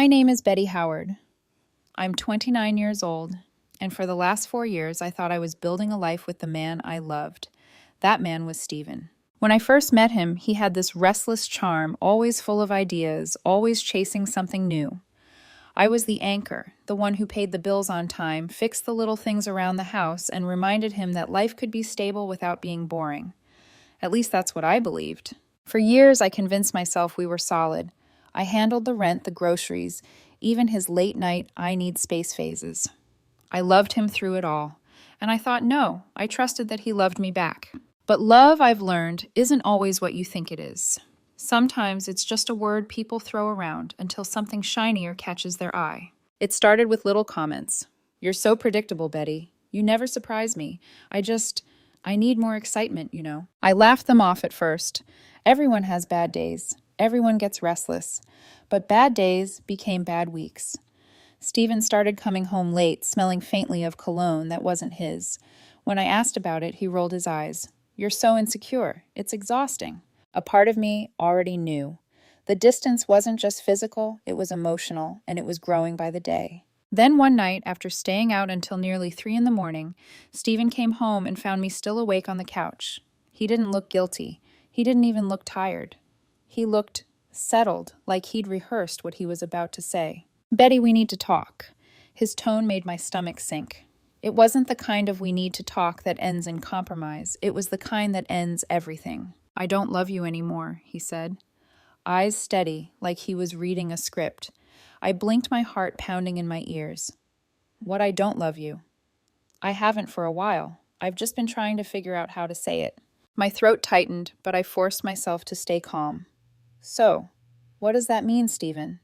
My name is Betty Howard. I'm 29 years old, and for the last 4 years, I thought I was building a life with the man I loved. That man was Steven. When I first met him, he had this restless charm, always full of ideas, always chasing something new. I was the anchor, the one who paid the bills on time, fixed the little things around the house, and reminded him that life could be stable without being boring. At least that's what I believed. For years, I convinced myself we were solid. I handled the rent, the groceries, even his late night I need space phases. I loved him through it all. And I thought, no, I trusted that he loved me back. But love, I've learned, isn't always what you think it is. Sometimes it's just a word people throw around until something shinier catches their eye. It started with little comments. You're so predictable, Betty. You never surprise me. I need more excitement, you know. I laughed them off at first. Everyone has bad days. Everyone gets restless. But bad days became bad weeks. Steven started coming home late, smelling faintly of cologne that wasn't his. When I asked about it, he rolled his eyes. You're so insecure. It's exhausting. A part of me already knew. The distance wasn't just physical, it was emotional, and it was growing by the day. Then one night, after staying out until nearly 3 a.m, Steven came home and found me still awake on the couch. He didn't look guilty. He didn't even look tired. He looked settled, like he'd rehearsed what he was about to say. Betty, we need to talk. His tone made my stomach sink. It wasn't the kind of we need to talk that ends in compromise. It was the kind that ends everything. I don't love you anymore, he said. Eyes steady, like he was reading a script. I blinked, my heart pounding in my ears. What, I don't love you? I haven't for a while. I've just been trying to figure out how to say it. My throat tightened, but I forced myself to stay calm. So, what does that mean, Steven?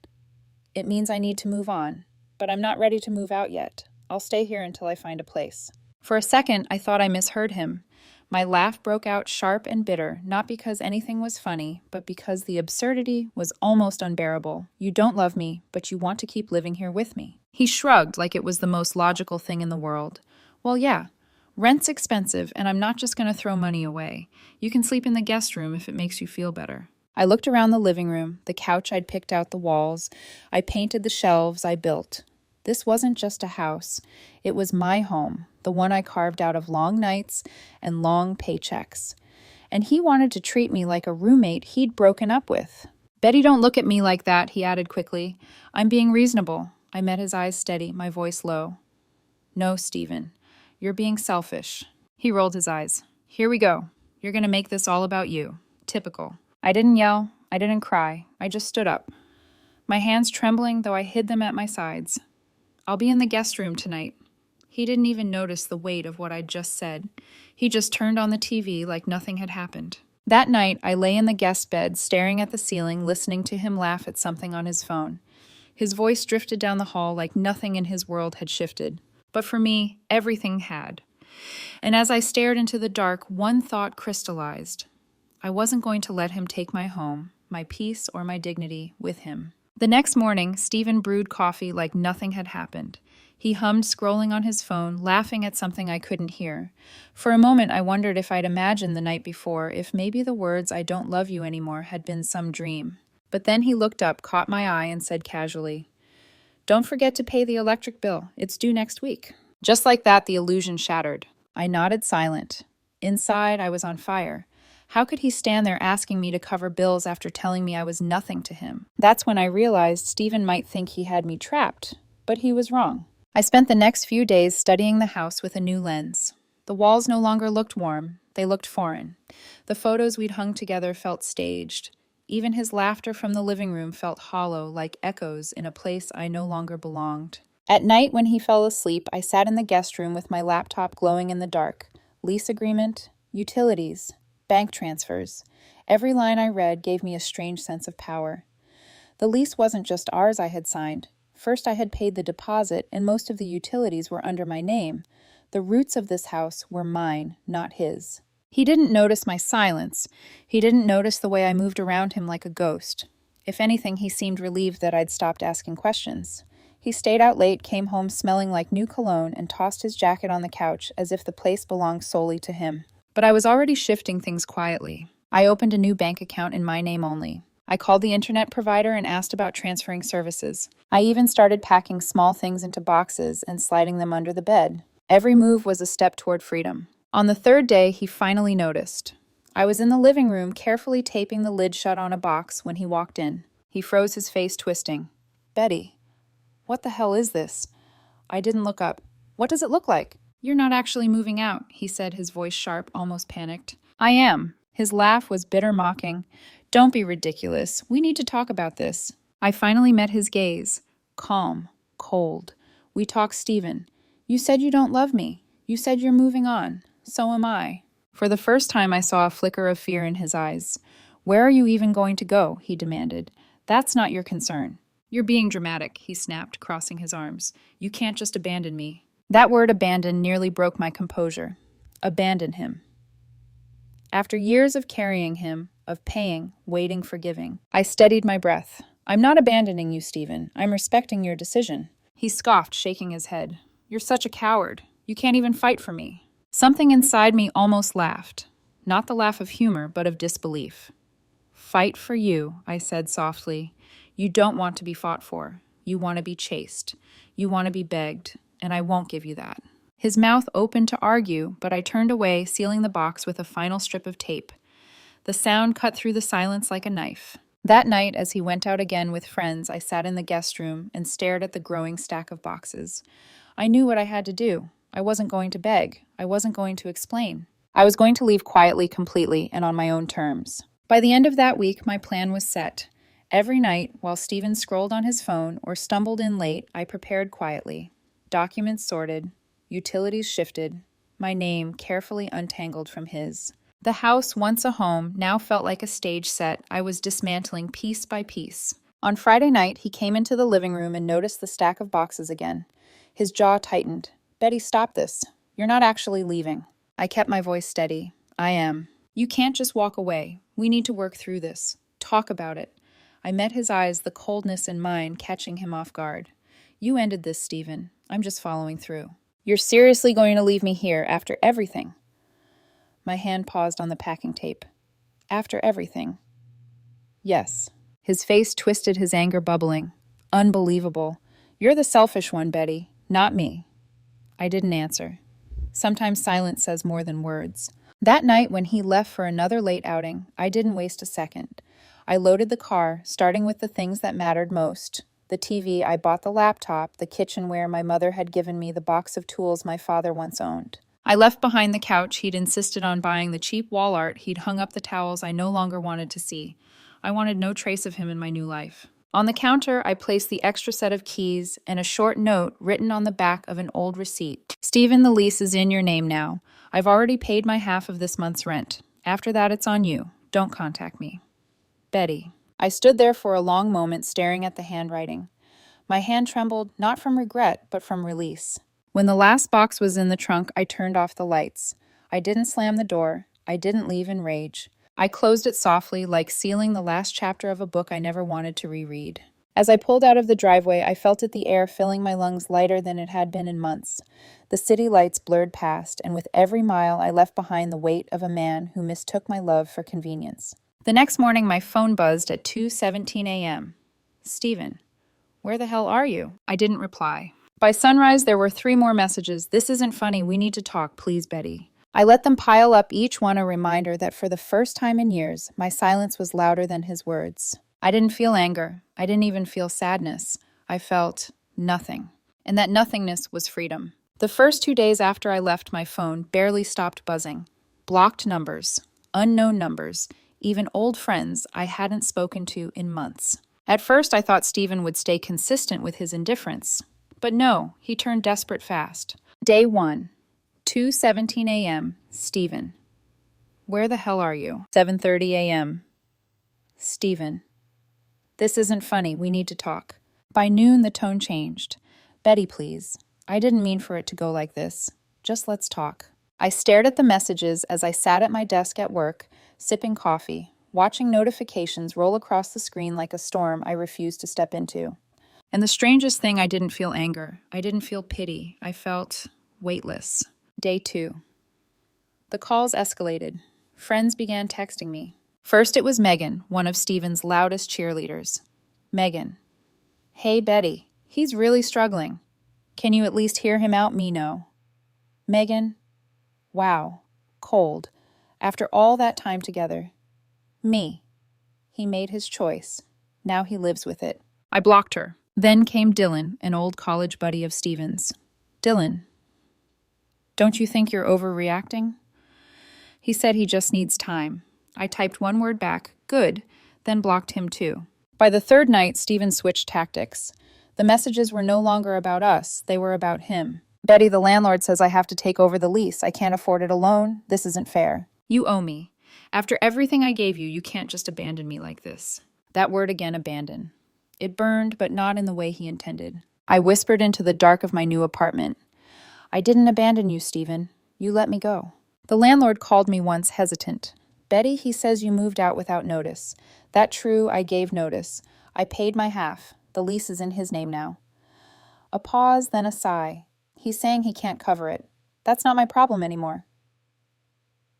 It means I need to move on, but I'm not ready to move out yet. I'll stay here until I find a place. For a second, I thought I misheard him. My laugh broke out sharp and bitter, not because anything was funny, but because the absurdity was almost unbearable. You don't love me, but you want to keep living here with me. He shrugged like it was the most logical thing in the world. Well, yeah, rent's expensive, and I'm not just going to throw money away. You can sleep in the guest room if it makes you feel better. I looked around the living room, the couch I'd picked out the walls. I painted the shelves I built. This wasn't just a house. It was my home, the one I carved out of long nights and long paychecks. And he wanted to treat me like a roommate he'd broken up with. Betty, don't look at me like that, he added quickly. I'm being reasonable. I met his eyes steady, my voice low. No, Steven. You're being selfish. He rolled his eyes. Here we go. You're going to make this all about you. Typical. I didn't yell. I didn't cry. I just stood up. My hands trembling, though I hid them at my sides. I'll be in the guest room tonight. He didn't even notice the weight of what I'd just said. He just turned on the TV like nothing had happened. That night, I lay in the guest bed, staring at the ceiling, listening to him laugh at something on his phone. His voice drifted down the hall like nothing in his world had shifted. But for me, everything had. And as I stared into the dark, one thought crystallized. I wasn't going to let him take my home, my peace, or my dignity with him. The next morning, Steven brewed coffee like nothing had happened. He hummed, scrolling on his phone, laughing at something I couldn't hear. For a moment, I wondered if I'd imagined the night before, if maybe the words "I don't love you anymore" had been some dream. But then he looked up, caught my eye, and said casually, "Don't forget to pay the electric bill. It's due next week." Just like that, the illusion shattered. I nodded silent. Inside, I was on fire. How could he stand there asking me to cover bills after telling me I was nothing to him? That's when I realized Steven might think he had me trapped, but he was wrong. I spent the next few days studying the house with a new lens. The walls no longer looked warm, they looked foreign. The photos we'd hung together felt staged. Even his laughter from the living room felt hollow, like echoes in a place I no longer belonged. At night, when he fell asleep, I sat in the guest room with my laptop glowing in the dark. Lease agreement, utilities, bank transfers. Every line I read gave me a strange sense of power. The lease wasn't just ours I had signed. First I had paid the deposit, and most of the utilities were under my name. The roots of this house were mine, not his. He didn't notice my silence. He didn't notice the way I moved around him like a ghost. If anything, he seemed relieved that I'd stopped asking questions. He stayed out late, came home smelling like new cologne, and tossed his jacket on the couch as if the place belonged solely to him. But I was already shifting things quietly. I opened a new bank account in my name only. I called the internet provider and asked about transferring services. I even started packing small things into boxes and sliding them under the bed. Every move was a step toward freedom. On the third day, he finally noticed. I was in the living room, carefully taping the lid shut on a box when he walked in. He froze, his face twisting. Betty, what the hell is this? I didn't look up. What does it look like? You're not actually moving out, he said, his voice sharp, almost panicked. I am. His laugh was bitter, mocking. Don't be ridiculous. We need to talk about this. I finally met his gaze. Calm, cold. We talked, Steven. You said you don't love me. You said you're moving on. So am I. For the first time, I saw a flicker of fear in his eyes. Where are you even going to go? He demanded. That's not your concern. You're being dramatic, he snapped, crossing his arms. You can't just abandon me. That word abandon nearly broke my composure. Abandon him. After years of carrying him, of paying, waiting, forgiving, I steadied my breath. I'm not abandoning you, Steven. I'm respecting your decision. He scoffed, shaking his head. You're such a coward. You can't even fight for me. Something inside me almost laughed. Not the laugh of humor, but of disbelief. Fight for you, I said softly. You don't want to be fought for. You want to be chased. You want to be begged, and I won't give you that. His mouth opened to argue, but I turned away, sealing the box with a final strip of tape. The sound cut through the silence like a knife. That night, as he went out again with friends, I sat in the guest room and stared at the growing stack of boxes. I knew what I had to do. I wasn't going to beg. I wasn't going to explain. I was going to leave quietly, completely, and on my own terms. By the end of that week, my plan was set. Every night, while Steven scrolled on his phone or stumbled in late, I prepared quietly. Documents sorted, utilities shifted, my name carefully untangled from his. The house, once a home, now felt like a stage set I was dismantling piece by piece. On Friday night, he came into the living room and noticed the stack of boxes again. His jaw tightened. Betty, stop this. You're not actually leaving. I kept my voice steady. I am. You can't just walk away. We need to work through this. Talk about it. I met his eyes, the coldness in mine catching him off guard. You ended this, Steven. I'm just following through. You're seriously going to leave me here after everything? My hand paused on the packing tape. After everything. Yes. His face twisted, his anger bubbling. Unbelievable. You're the selfish one, Betty, not me. I didn't answer. Sometimes silence says more than words. That night, when he left for another late outing, I didn't waste a second. I loaded the car, starting with the things that mattered most. The TV, I bought the laptop, the kitchenware my mother had given me, the box of tools my father once owned. I left behind the couch he'd insisted on buying, the cheap wall art he'd hung up, the towels I no longer wanted to see. I wanted no trace of him in my new life. On the counter, I placed the extra set of keys and a short note written on the back of an old receipt. Steven, the lease is in your name now. I've already paid my half of this month's rent. After that, it's on you. Don't contact me. Betty. I stood there for a long moment, staring at the handwriting. My hand trembled, not from regret, but from release. When the last box was in the trunk, I turned off the lights. I didn't slam the door. I didn't leave in rage. I closed it softly, like sealing the last chapter of a book I never wanted to reread. As I pulled out of the driveway, I felt the air filling my lungs lighter than it had been in months. The city lights blurred past, and with every mile I left behind the weight of a man who mistook my love for convenience. The next morning, my phone buzzed at 2:17 a.m. Steven, where the hell are you? I didn't reply. By sunrise, there were 3 more messages. This isn't funny. We need to talk. Please, Betty. I let them pile up, each one a reminder that for the first time in years, my silence was louder than his words. I didn't feel anger. I didn't even feel sadness. I felt nothing. And that nothingness was freedom. The first 2 days after I left, my phone barely stopped buzzing. Blocked numbers, unknown numbers, even old friends I hadn't spoken to in months. At first, I thought Steven would stay consistent with his indifference. But no, he turned desperate fast. Day 1, 2:17 a.m., Steven. Where the hell are you? 7:30 a.m. Steven. This isn't funny. We need to talk. By noon, the tone changed. Betty, please. I didn't mean for it to go like this. Just let's talk. I stared at the messages as I sat at my desk at work, sipping coffee, watching notifications roll across the screen like a storm I refused to step into. And the strangest thing, I didn't feel anger. I didn't feel pity. I felt weightless. Day 2. The calls escalated. Friends began texting me. First, it was Megan, one of Steven's loudest cheerleaders. Megan. Hey, Betty. He's really struggling. Can you at least hear him out? Me know. Megan. Wow. Cold. After all that time together. Me. He made his choice. Now he lives with it. I blocked her. Then came Dylan, an old college buddy of Steven's. Dylan. Don't you think you're overreacting? He said he just needs time. I typed one word back, good, then blocked him too. By the third night, Steven switched tactics. The messages were no longer about us, they were about him. Betty, the landlord, says I have to take over the lease. I can't afford it alone. This isn't fair. You owe me. After everything I gave you, you can't just abandon me like this. That word again, abandon. It burned, but not in the way he intended. I whispered into the dark of my new apartment. I didn't abandon you, Steven. You let me go. The landlord called me once hesitant. Betty, he says you moved out without notice. That true, I gave notice. I paid my half. The lease is in his name now. A pause, then a sigh. He's saying he can't cover it. That's not my problem anymore.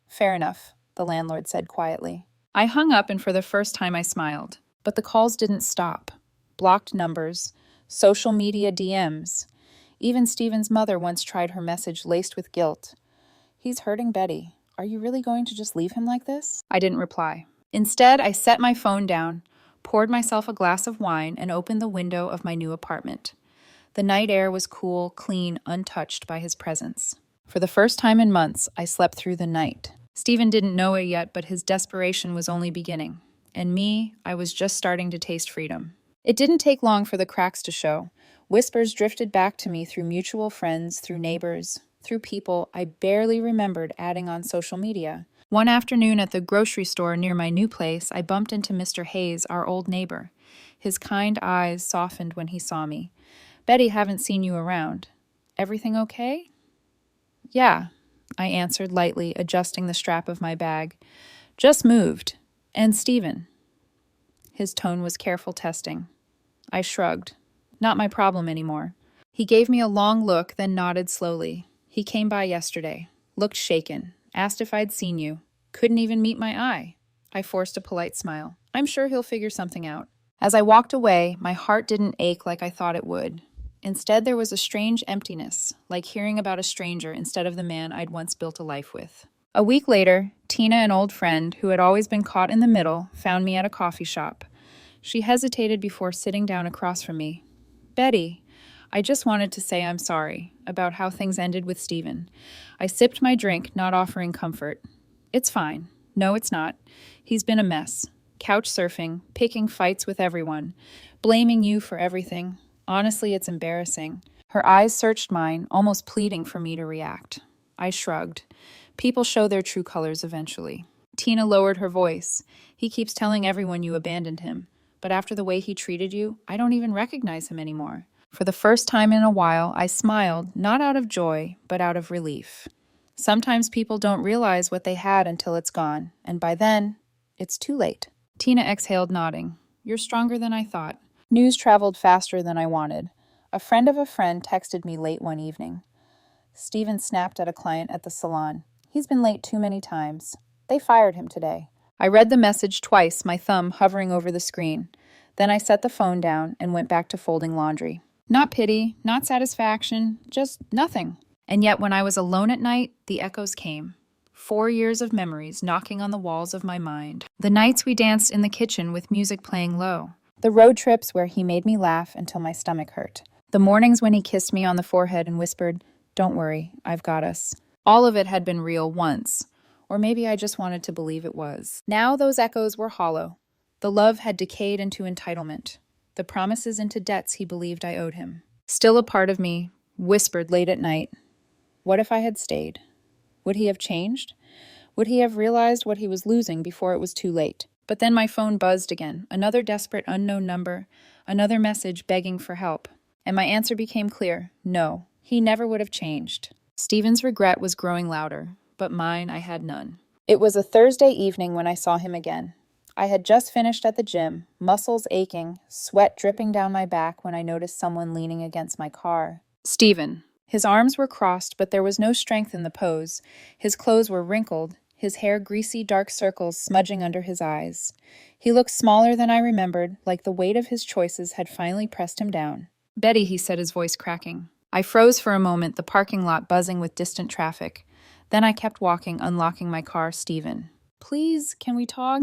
Fair enough, the landlord said quietly. I hung up and for the first time I smiled. But the calls didn't stop. Blocked numbers, social media DMs. Even Steven's mother once tried her message laced with guilt. He's hurting Betty. Are you really going to just leave him like this? I didn't reply. Instead, I set my phone down, poured myself a glass of wine, and opened the window of my new apartment. The night air was cool, clean, untouched by his presence. For the first time in months, I slept through the night. Steven didn't know it yet, but his desperation was only beginning. And me, I was just starting to taste freedom. It didn't take long for the cracks to show. Whispers drifted back to me through mutual friends, through neighbors, through people I barely remembered adding on social media. One afternoon at the grocery store near my new place, I bumped into Mr. Hayes, our old neighbor. His kind eyes softened when he saw me. Betty, haven't seen you around. Everything okay? Yeah, I answered lightly, adjusting the strap of my bag. Just moved. And Steven. His tone was careful testing. I shrugged. Not my problem anymore. He gave me a long look, then nodded slowly. He came by yesterday. Looked shaken. Asked if I'd seen you. Couldn't even meet my eye. I forced a polite smile. I'm sure he'll figure something out. As I walked away, my heart didn't ache like I thought it would. Instead, there was a strange emptiness, like hearing about a stranger instead of the man I'd once built a life with. A week later, Tina, an old friend who had always been caught in the middle, found me at a coffee shop. She hesitated before sitting down across from me. Betty, I just wanted to say I'm sorry about how things ended with Steven. I sipped my drink, not offering comfort. It's fine. No, it's not. He's been a mess. Couch surfing, picking fights with everyone, blaming you for everything. Honestly, it's embarrassing. Her eyes searched mine, almost pleading for me to react. I shrugged. People show their true colors eventually. Tina lowered her voice. He keeps telling everyone you abandoned him. But after the way he treated you, I don't even recognize him anymore. For the first time in a while, I smiled, not out of joy, but out of relief. Sometimes people don't realize what they had until it's gone, and by then, it's too late. Tina exhaled, nodding. You're stronger than I thought. News traveled faster than I wanted. A friend of a friend texted me late one evening. Steven snapped at a client at the salon. He's been late too many times. They fired him today. I read the message twice, my thumb hovering over the screen. Then I set the phone down and went back to folding laundry. Not pity, not satisfaction, just nothing. And yet when I was alone at night, the echoes came. 4 years of memories knocking on the walls of my mind. The nights we danced in the kitchen with music playing low. The road trips where he made me laugh until my stomach hurt. The mornings when he kissed me on the forehead and whispered, "Don't worry, I've got us." All of it had been real once. Or maybe I just wanted to believe it was. Now those echoes were hollow. The love had decayed into entitlement. The promises into debts he believed I owed him. Still a part of me whispered late at night, what if I had stayed? Would he have changed? Would he have realized what he was losing before it was too late? But then my phone buzzed again, another desperate unknown number, another message begging for help. And my answer became clear, no, he never would have changed. Steven's regret was growing louder, but mine I had none. It was a Thursday evening when I saw him again. I had just finished at the gym, muscles aching, sweat dripping down my back when I noticed someone leaning against my car. Steven. His arms were crossed, but there was no strength in the pose. His clothes were wrinkled. his hair greasy dark circles smudging under his eyes. He looked smaller than I remembered, like the weight of his choices had finally pressed him down. "Betty," he said, his voice cracking. I froze for a moment, the parking lot buzzing with distant traffic. Then I kept walking, unlocking my car. "Steven, please, can we talk?"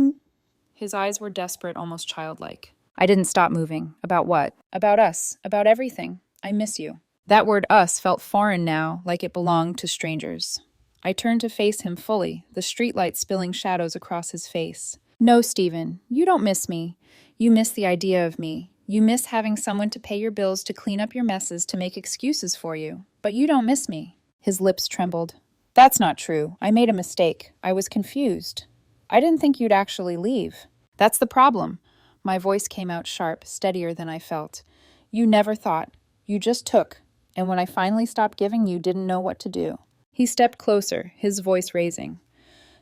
His eyes were desperate, almost childlike. I didn't stop moving. "About what?" "About us. About everything. I miss you." That word "us" felt foreign now, like it belonged to strangers. I turned to face him fully, the streetlight spilling shadows across his face. "No, Steven, you don't miss me. You miss the idea of me. You miss having someone to pay your bills, to clean up your messes, to make excuses for you. But you don't miss me." His lips trembled. "That's not true. I made a mistake. I was confused. I didn't think you'd actually leave. That's the problem." My voice came out sharp, steadier than I felt. "You never thought. You just took. And when I finally stopped giving, you didn't know what to do." He stepped closer, his voice raising.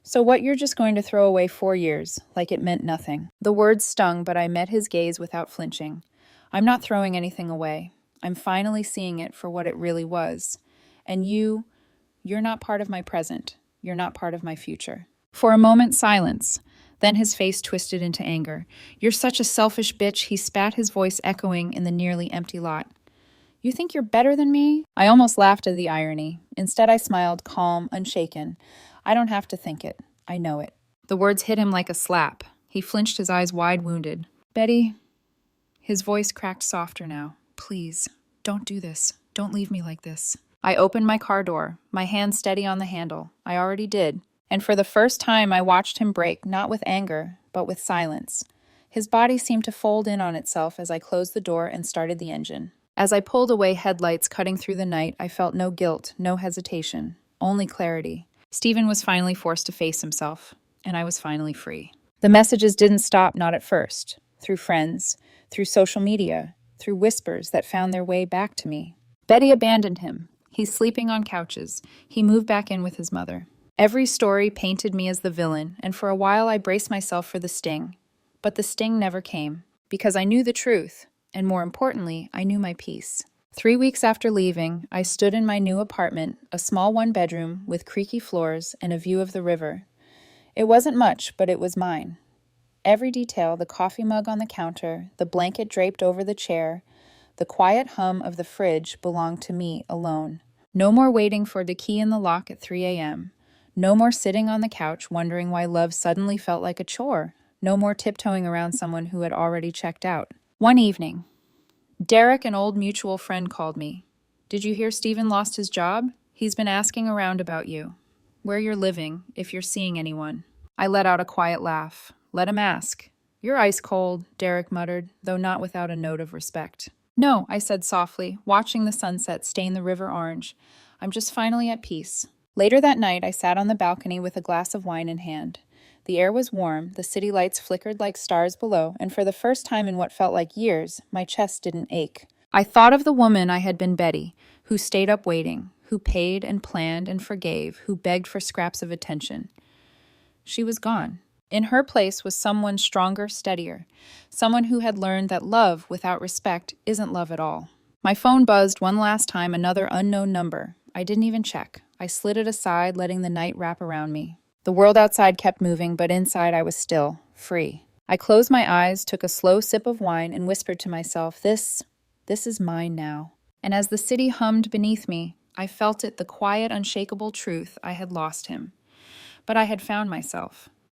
"So what, you're just going to throw away 4 years, like it meant nothing?" The words stung, but I met his gaze without flinching. "I'm not throwing anything away. I'm finally seeing it for what it really was. And you're not part of my present. You're not part of my future." For a moment, silence. Then his face twisted into anger. "You're such a selfish bitch," he spat, his voice echoing in the nearly empty lot. "You think you're better than me?" I almost laughed at the irony. Instead, I smiled, calm, unshaken. "I don't have to think it. I know it." The words hit him like a slap. He flinched, his eyes wide, wounded. "Betty," his voice cracked softer now. "Please, don't do this. Don't leave me like this." I opened my car door, my hand steady on the handle. I already did. And for the first time, I watched him break, not with anger, but with silence. His body seemed to fold in on itself as I closed the door and started the engine. As I pulled away, headlights cutting through the night, I felt no guilt, no hesitation, only clarity. Steven was finally forced to face himself, and I was finally free. The messages didn't stop, not at first. Through friends, through social media, through whispers that found their way back to me. Betty abandoned him. He's sleeping on couches. He moved back in with his mother. Every story painted me as the villain, and for a while I braced myself for the sting. But the sting never came, because I knew the truth, and more importantly, I knew my peace. 3 weeks after leaving, I stood in my new apartment, a small one-bedroom with creaky floors and a view of the river. It wasn't much, but it was mine. Every detail, the coffee mug on the counter, the blanket draped over the chair, the quiet hum of the fridge belonged to me alone. No more waiting for the key in the lock at 3 a.m. No more sitting on the couch wondering why love suddenly felt like a chore. No more tiptoeing around someone who had already checked out. One evening, Derek, an old mutual friend, called me. "Did you hear Steven lost his job? He's been asking around about you. Where you're living, if you're seeing anyone." I let out a quiet laugh. "Let him ask." "You're ice cold," Derek muttered, though not without a note of respect. "No," I said softly, watching the sunset stain the river orange. "I'm just finally at peace." Later that night, I sat on the balcony with a glass of wine in hand. The air was warm, the city lights flickered like stars below, and for the first time in what felt like years, my chest didn't ache. I thought of the woman I had been, Betty, who stayed up waiting, who paid and planned and forgave, who begged for scraps of attention. She was gone. In her place was someone stronger, steadier, someone who had learned that love without respect isn't love at all. My phone buzzed one last time, another unknown number. I didn't even check. I slid it aside, letting the night wrap around me. The world outside kept moving, but inside I was still, free. I closed my eyes, took a slow sip of wine, and whispered to myself, This is mine now." And as the city hummed beneath me, I felt it, the quiet, unshakable truth: I had lost him. But I had found myself.